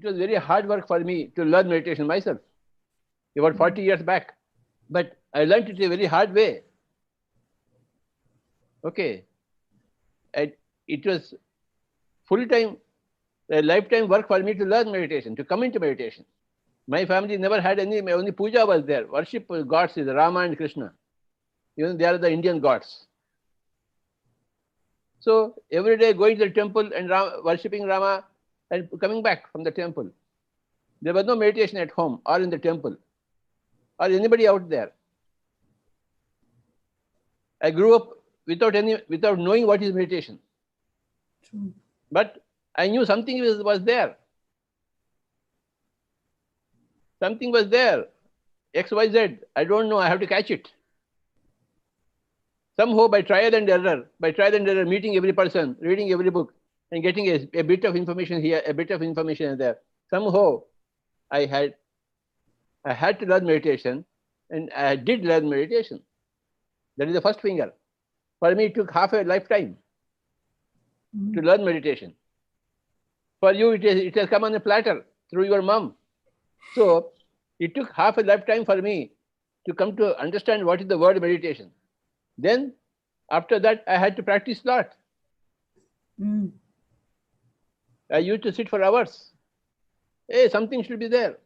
was very hard work for me to learn meditation myself, about 40 years back. But I learned it a very hard way. Okay. And it was full-time, a lifetime work for me to learn meditation, to come into meditation. My family never had any, only puja was there. Worship gods is Rama and Krishna. Even they are the Indian gods. So every day going to the temple and worshipping Rama and coming back from the temple. There was no meditation at home or in the temple or anybody out there. I grew up without knowing what is meditation. True. But I knew something was there. Something was there. X, Y, Z. I don't know. I have to catch it. Somehow by trial and error, meeting every person, reading every book, and getting a bit of information here, a bit of information there. Somehow I had to learn meditation, and I did learn meditation. That is the first finger. For me, it took half a lifetime to learn meditation. For you, it has come on a platter through your mom. So it took half a lifetime for me to come to understand what is the word meditation. Then, after that, I had to practice a lot. I used to sit for hours. Hey, something should be there.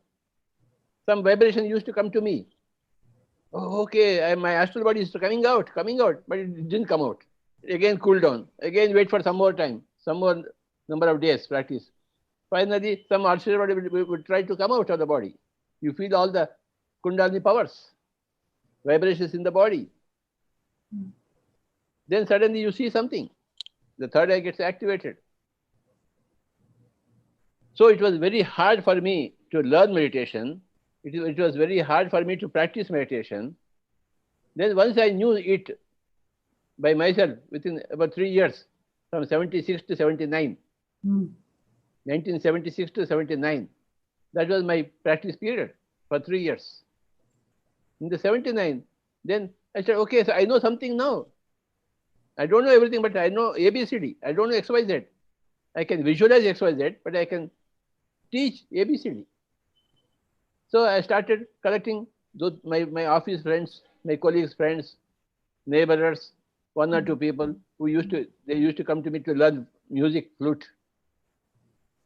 Some vibration used to come to me. Oh, okay, my astral body is coming out, but it didn't come out. Again, cool down. Again, wait for some more time, some more number of days, practice. Finally, some astral body would try to come out of the body. You feel all the Kundalini powers, vibrations in the body. Then suddenly you see something. The third eye gets activated. So it was very hard for me to learn meditation. It was very hard for me to practice meditation. Then once I knew it by myself within about 3 years, from 76 to 79, 1976 to 79, that was my practice period for 3 years. In the 79, then I said, okay, so I know something now. I don't know everything, but I know ABCD. I don't know XYZ. I can visualize XYZ, but I can teach ABCD. So I started collecting my office friends, my colleagues' friends, neighbors, 1 or 2 people who used to come to me to learn music, flute.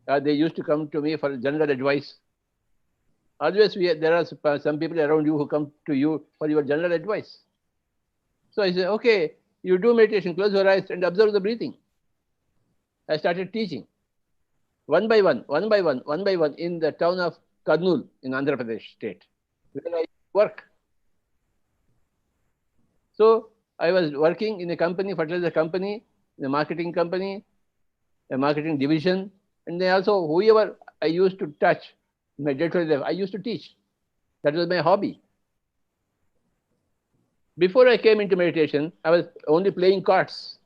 They used to come to me for general advice. Always there are some people around you who come to you for your general advice. So I said, okay, you do meditation, close your eyes and observe the breathing. I started teaching one by one in the town of Kurnool in Andhra Pradesh state, where I work. So I was working in a company, fertilizer company, in a marketing company, a marketing division, and then also whoever I used to touch in my day-to-day life, I used to teach. That was my hobby. Before I came into meditation, I was only playing cards,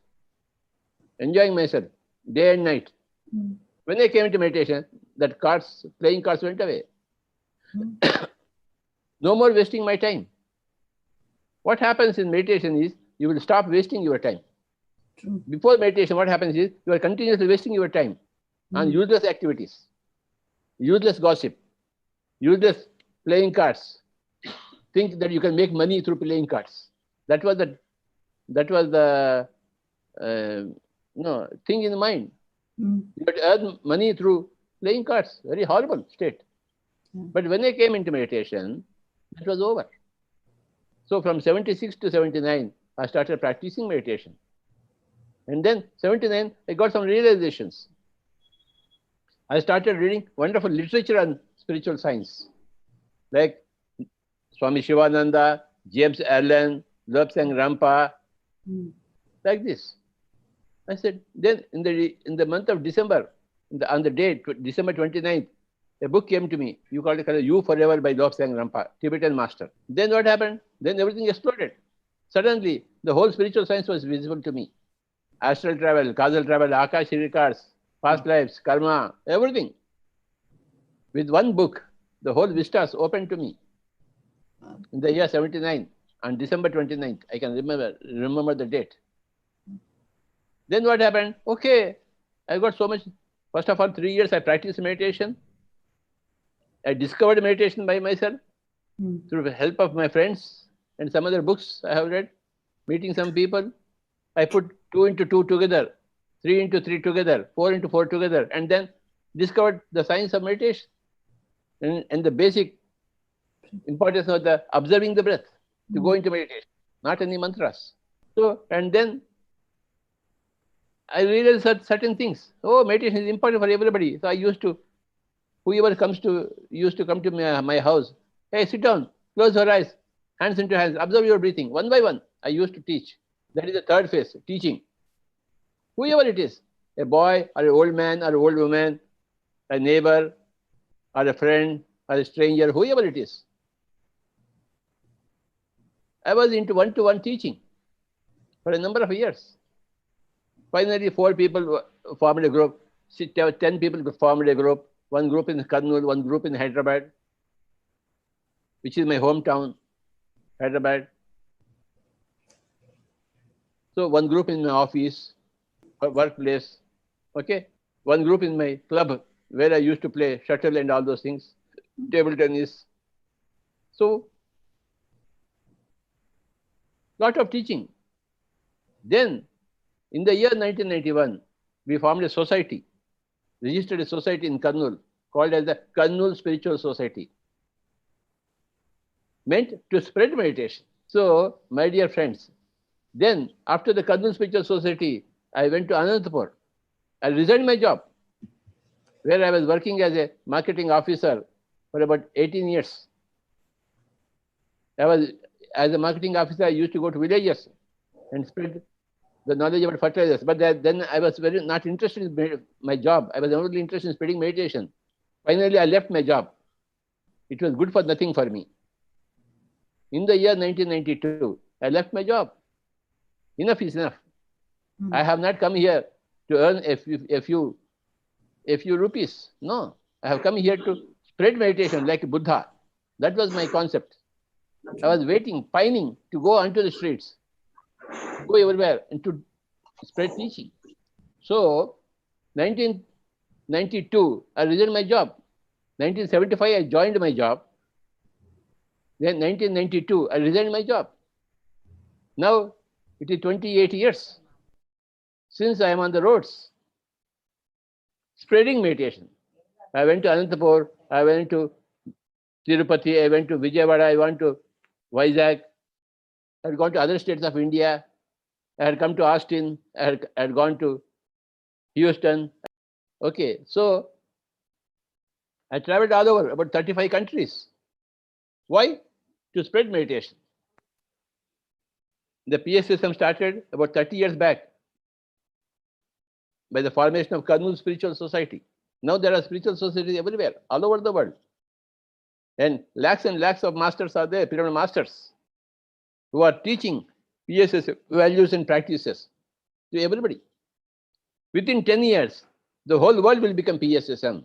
enjoying myself day and night. When I came into meditation, that playing cards went away. No more wasting my time. What happens in meditation is you will stop wasting your time. True. Before meditation, what happens is you are continuously wasting your time on useless activities, useless gossip, useless playing cards. Think that you can make money through playing cards. That was the thing in the mind. You have to earn money through playing cards. Very horrible state. But when I came into meditation, that was over. So from 76 to 79, I started practicing meditation. And then 79, I got some realizations. I started reading wonderful literature on spiritual science, like Swami Shivananda, James Allen, Lobsang Rampa, like this. I said, then in the month of December, on the day, December 29th, a book came to me. You called it You Forever by Lobsang Rampa, Tibetan master. Then what happened? Then everything exploded. Suddenly, the whole spiritual science was visible to me. Astral travel, causal travel, Akashi records, past lives, karma, everything. With one book, the whole vistas opened to me. In the year 79, on December 29th, I can remember the date. Then what happened? Okay, I got so much. First of all, 3 years I practiced meditation. I discovered meditation by myself through the help of my friends and some other books I have read, meeting some people. I put 2 into 2 together, 3 into 3 together, 4 into 4 together, and then discovered the science of meditation and the basic importance of the observing the breath to go into meditation, not any mantras. So, and then I realized certain things. Oh, meditation is important for everybody. So I used to, whoever used to come to my house, hey, sit down, close your eyes, hands into hands, observe your breathing, one by one. I used to teach. That is the third phase, teaching. Whoever it is, a boy or an old man or an old woman, a neighbor or a friend or a stranger, whoever it is. I was into one-to-one teaching for a number of years. Finally, 4 people formed a group, 10 people formed a group, one group in Kurnool, one group in Hyderabad, which is my hometown, Hyderabad. So one group in my office, workplace, okay? One group in my club where I used to play shuttle and all those things, table tennis. So, lot of teaching. Then, in the year 1991, we formed a society, registered a society in Kurnool called as the Kurnool Spiritual Society, meant to spread meditation. So, my dear friends, then after the Kurnool Spiritual Society, I went to Anantapur. I resigned my job, where I was working as a marketing officer for about 18 years. As a marketing officer, I used to go to villages and spread the knowledge about fertilizers. But then I was very not interested in my job. I was only interested in spreading meditation. Finally, I left my job. It was good for nothing for me. In the year 1992, I left my job. Enough is enough. I have not come here to earn a few rupees. No, I have come here to spread meditation like Buddha. That was my concept. I was waiting, pining to go onto the streets, go everywhere and to spread teaching. So, 1992, I resigned my job. 1975, I joined my job. Then 1992, I resigned my job. Now, it is 28 years since I am on the roads, spreading meditation. I went to Anantapur, I went to Tirupati, I went to Vijayawada, I went to Vizag, I had gone to other states of India, I had come to Austin, I had gone to Houston. Okay, so I traveled all over, about 35 countries. Why? To spread meditation. The PS system started about 30 years back by the formation of Kurnool Spiritual Society. Now there are spiritual societies everywhere, all over the world. And lakhs of masters are there, pyramid masters, who are teaching PSS values and practices to everybody. Within 10 years, the whole world will become PSSM.